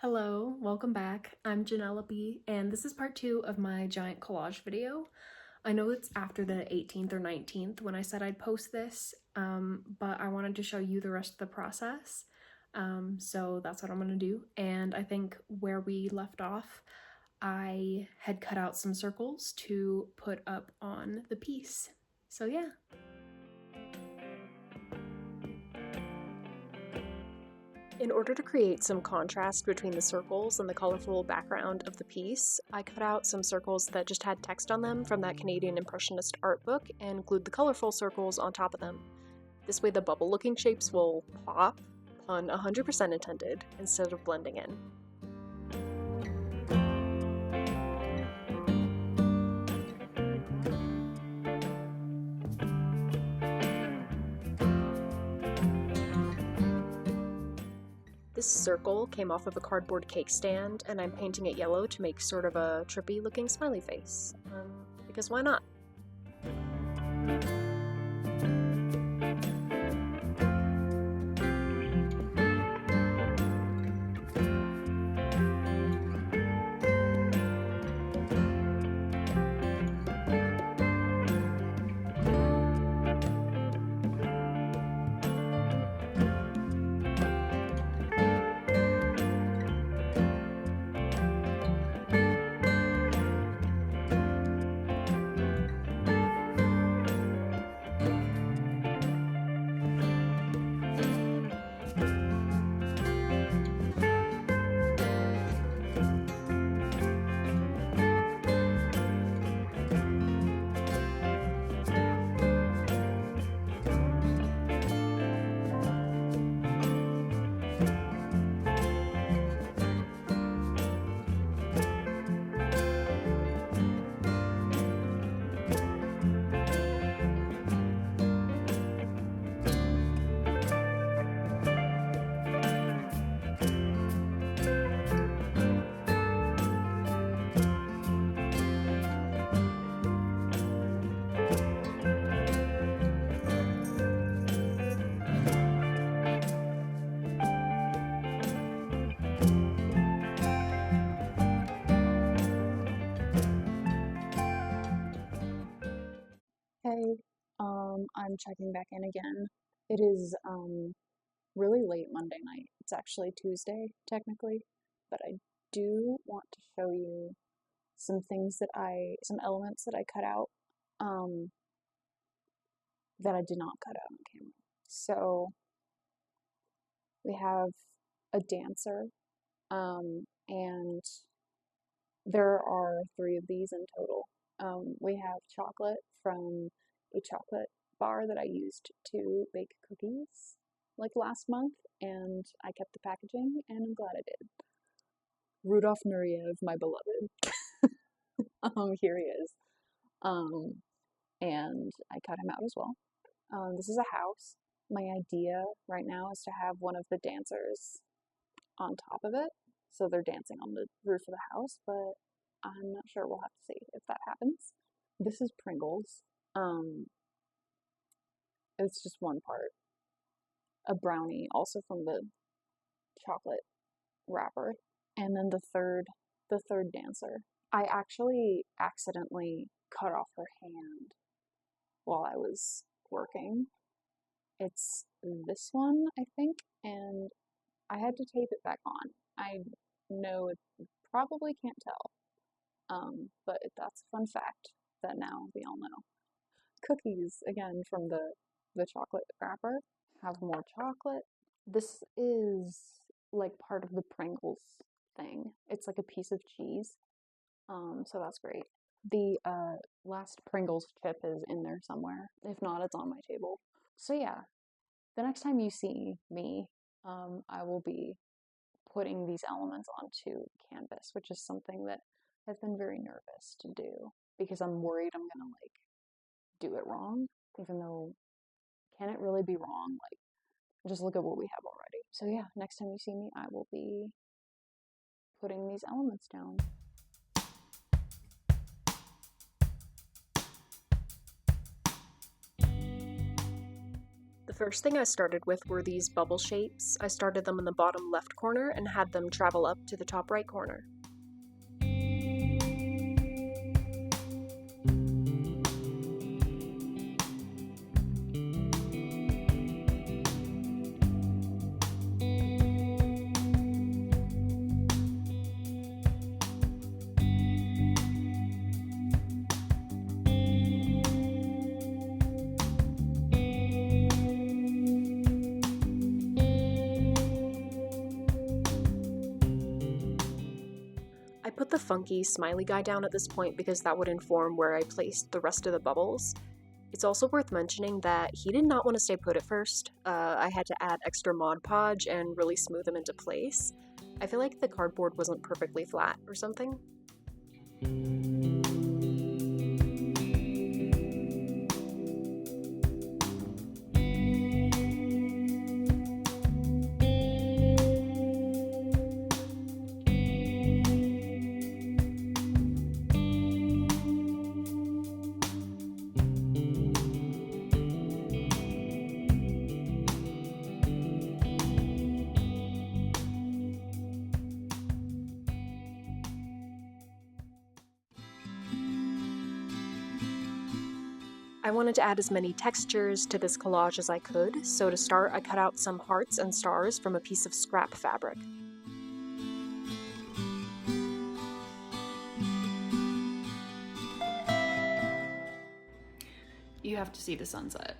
Hello, welcome back. I'm Jennelope, and this is part 2 of my giant collage video. I know it's after the 18th or 19th when I said I'd post this, but I wanted to show you the rest of the process. So that's what I'm gonna do. And I think where we left off, I had cut out some circles to put up on the piece. So yeah. In order to create some contrast between the circles and the colorful background of the piece, I cut out some circles that just had text on them from that Canadian Impressionist art book and glued the colorful circles on top of them. This way the bubble-looking shapes will pop, pun 100% intended, instead of blending in. This circle came off of a cardboard cake stand, and I'm painting it yellow to make sort of a trippy looking smiley face. Because why not? Hey, I'm checking back in again. It is really late Monday night. It's actually Tuesday, technically, but I do want to show you some elements that I cut out, um, that I did not cut out on camera. So we have a dancer, and there are three of these in total. We have chocolate from a chocolate bar that I used to bake cookies like last month, and I kept the packaging, and I'm glad I did. Rudolph Nureyev, my beloved. Here he is. And I cut him out as well. This is a house. My idea right now is to have one of the dancers on top of it, so they're dancing on the roof of the house, but I'm not sure. We'll have to see if that happens. This is Pringles. It's just one part. A brownie, also from the chocolate wrapper. And then the third dancer. I actually accidentally cut off her hand while I was working. It's this one, I think, and I had to tape it back on. I know it probably can't tell. But that's a fun fact that now we all know. Cookies, again, from the chocolate wrapper. Have more chocolate. This is like part of the Pringles thing. It's like a piece of cheese. So that's great. The last Pringles chip is in there somewhere. If not, it's on my table. So yeah, the next time you see me, I will be putting these elements onto canvas, which is something that I've been very nervous to do because I'm worried I'm gonna like do it wrong, even though can it really be wrong? Like, just look at what we have already. So yeah, next time you see me, I will be putting these elements down. first thing I started with were these bubble shapes. I started them in the bottom left corner and had them travel up to the top right corner. I put the funky smiley guy down at this point because that would inform where I placed the rest of the bubbles. It's also worth mentioning that he did not want to stay put at first. I had to add extra Mod Podge and really smooth him into place. I feel like the cardboard wasn't perfectly flat or something. I wanted to add as many textures to this collage as I could, so to start I cut out some hearts and stars from a piece of scrap fabric. You have to see the sunset.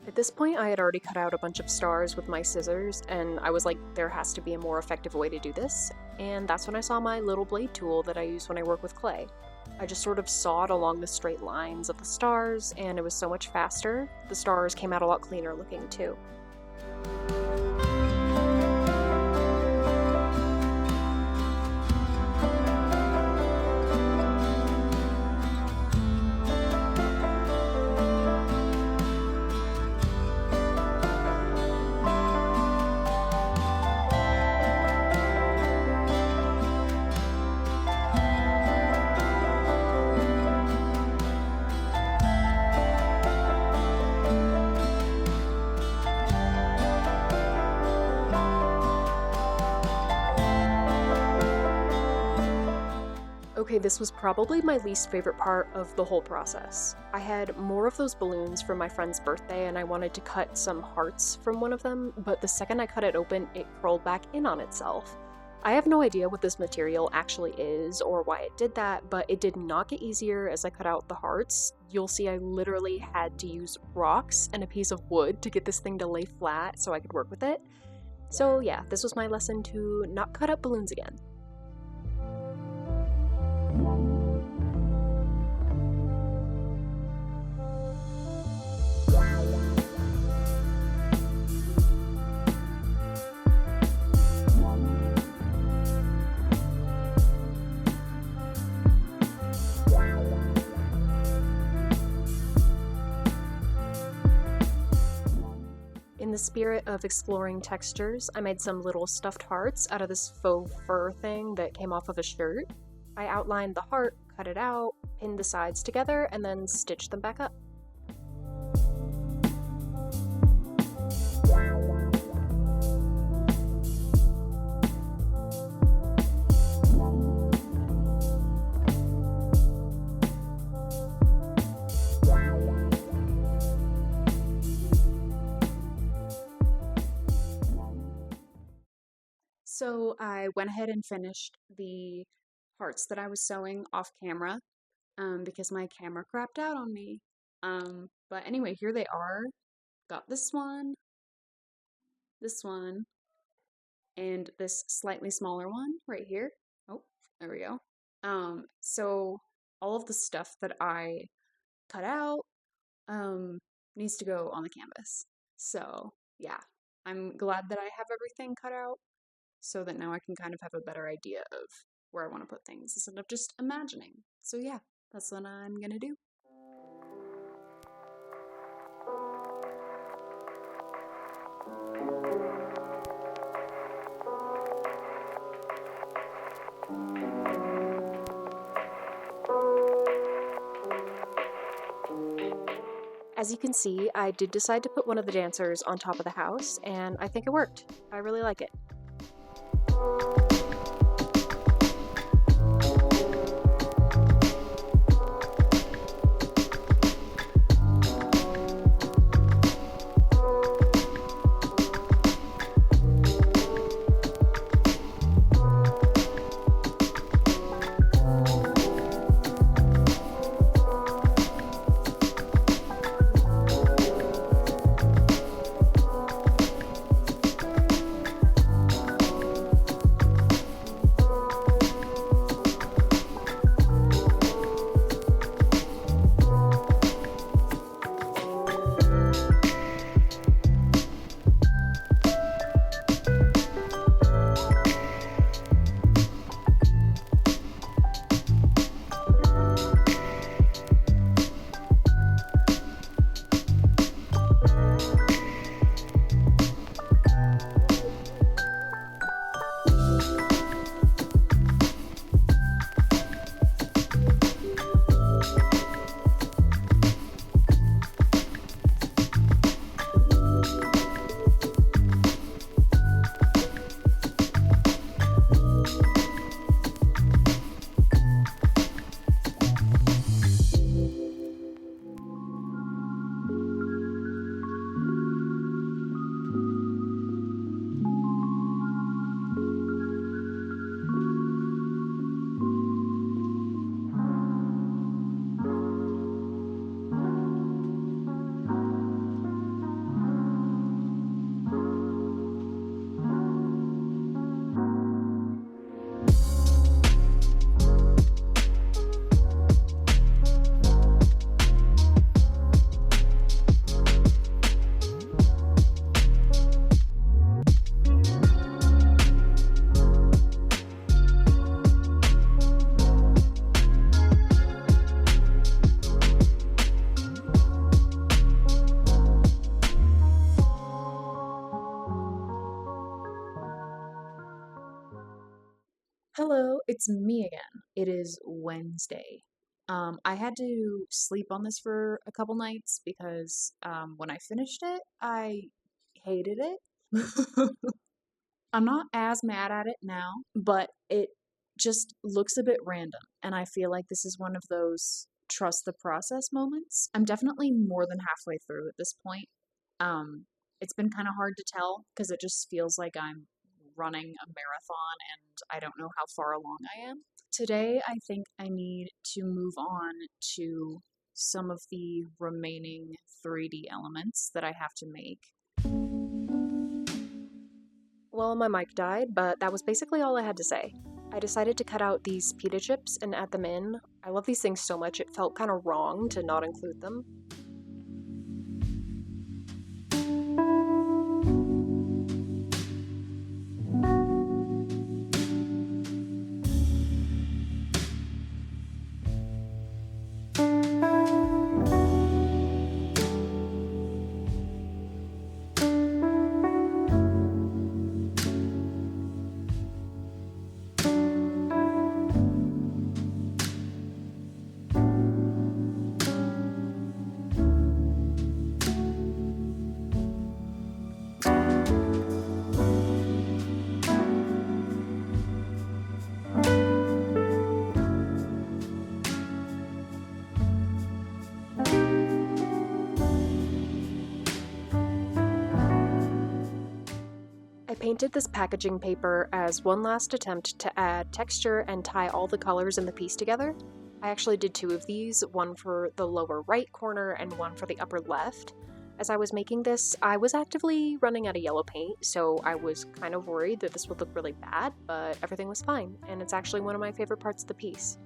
At this point, I had already cut out a bunch of stars with my scissors, and I was like, there has to be a more effective way to do this, and that's when I saw my little blade tool that I use when I work with clay. I just sort of sawed along the straight lines of the stars, and it was so much faster. The stars came out a lot cleaner looking too. Okay, this was probably my least favorite part of the whole process. I had more of those balloons for my friend's birthday and I wanted to cut some hearts from one of them, but the second I cut it open, it curled back in on itself. I have no idea what this material actually is or why it did that, but it did not get easier as I cut out the hearts. You'll see I literally had to use rocks and a piece of wood to get this thing to lay flat so I could work with it. So yeah, this was my lesson to not cut up balloons again. In the spirit of exploring textures, I made some little stuffed hearts out of this faux fur thing that came off of a shirt. I outlined the heart, cut it out, pinned the sides together, and then stitched them back up. So I went ahead and finished the parts that I was sewing off camera because my camera crapped out on me. But anyway, here they are. Got this one, and this slightly smaller one right here. Oh, there we go. So all of the stuff that I cut out needs to go on the canvas. So yeah, I'm glad that I have everything cut out, so that now I can kind of have a better idea of where I want to put things instead of just imagining. So yeah, that's what I'm gonna do. As you can see, I did decide to put one of the dancers on top of the house, and I think it worked. I really like it. Hello, it's me again. It is Wednesday. I had to sleep on this for a couple nights because when I finished it, I hated it. I'm not as mad at it now, but it just looks a bit random, and I feel like this is one of those trust the process moments. I'm definitely more than halfway through at this point. It's been kind of hard to tell because it just feels like I'm running a marathon and I don't know how far along I am. Today, I think I need to move on to some of the remaining 3D elements that I have to make. Well, my mic died, but that was basically all I had to say. I decided to cut out these pita chips and add them in. I love these things so much it felt kind of wrong to not include them. I painted this packaging paper as one last attempt to add texture and tie all the colors in the piece together. I actually did 2 of these, one for the lower right corner and one for the upper left. As I was making this, I was actively running out of yellow paint, so I was kind of worried that this would look really bad, but everything was fine, and it's actually one of my favorite parts of the piece.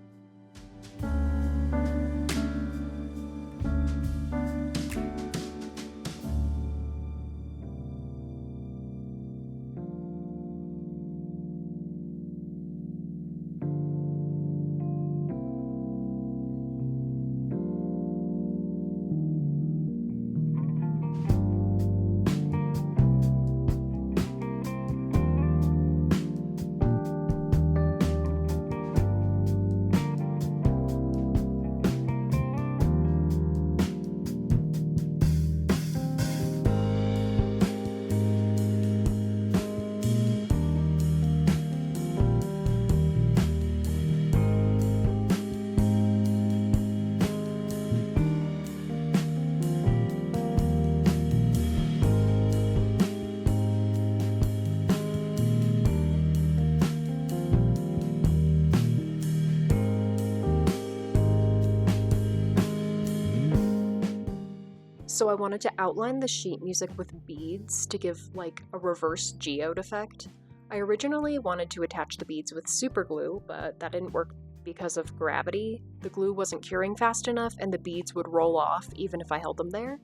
So I wanted to outline the sheet music with beads to give like a reverse geode effect. I originally wanted to attach the beads with super glue, but that didn't work because of gravity. The glue wasn't curing fast enough and the beads would roll off even if I held them there.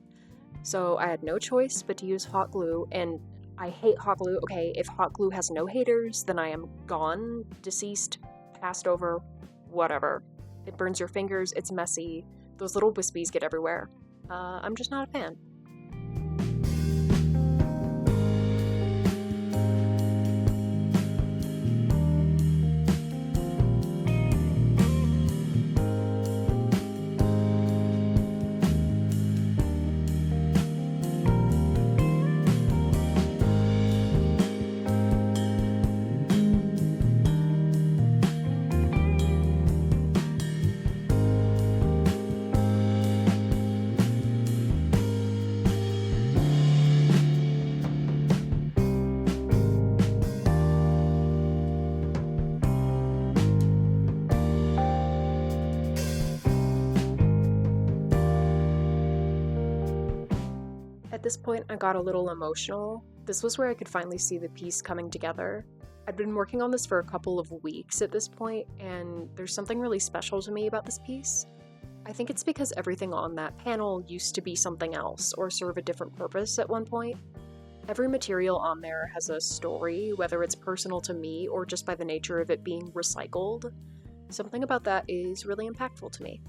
So I had no choice but to use hot glue, and I hate hot glue. Okay, if hot glue has no haters, then I am gone, deceased, passed over, whatever. It burns your fingers, it's messy, those little wispies get everywhere. I'm just not a fan. At this point, I got a little emotional. This was where I could finally see the piece coming together. I'd been working on this for a couple of weeks at this point, and there's something really special to me about this piece. I think it's because everything on that panel used to be something else or serve a different purpose at one point. Every material on there has a story, whether it's personal to me or just by the nature of it being recycled. Something about that is really impactful to me.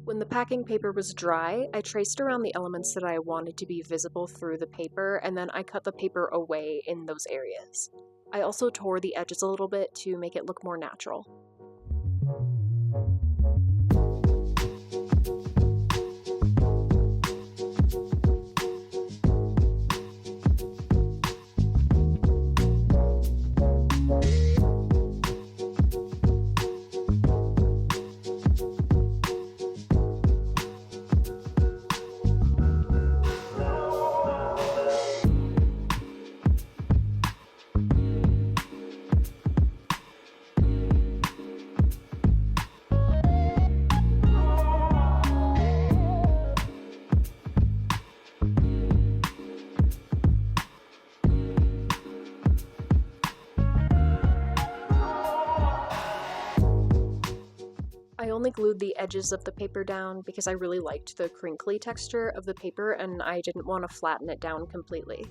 When the packing paper was dry, I traced around the elements that I wanted to be visible through the paper, and then I cut the paper away in those areas. I also tore the edges a little bit to make it look more natural. I only glued the edges of the paper down because I really liked the crinkly texture of the paper and I didn't want to flatten it down completely.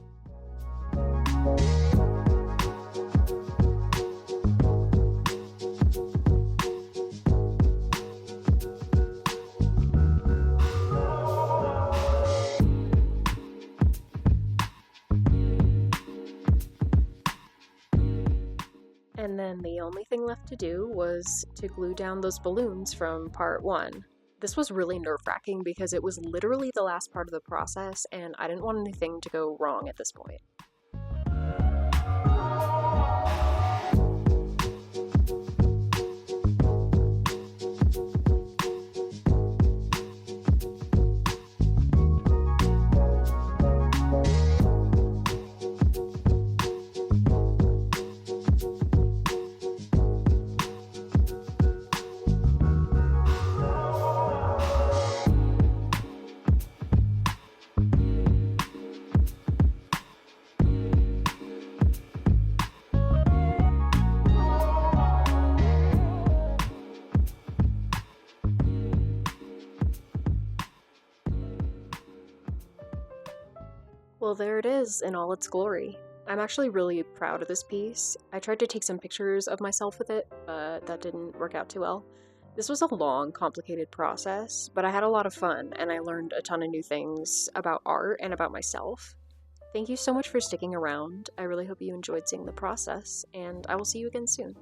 And then the only thing left to do was to glue down those balloons from part 1. This was really nerve-wracking because it was literally the last part of the process and I didn't want anything to go wrong at this point. Well, there it is in all its glory. I'm actually really proud of this piece. I tried to take some pictures of myself with it, but that didn't work out too well. This was a long, complicated process, but I had a lot of fun, and I learned a ton of new things about art and about myself. Thank you so much for sticking around. I really hope you enjoyed seeing the process, and I will see you again soon.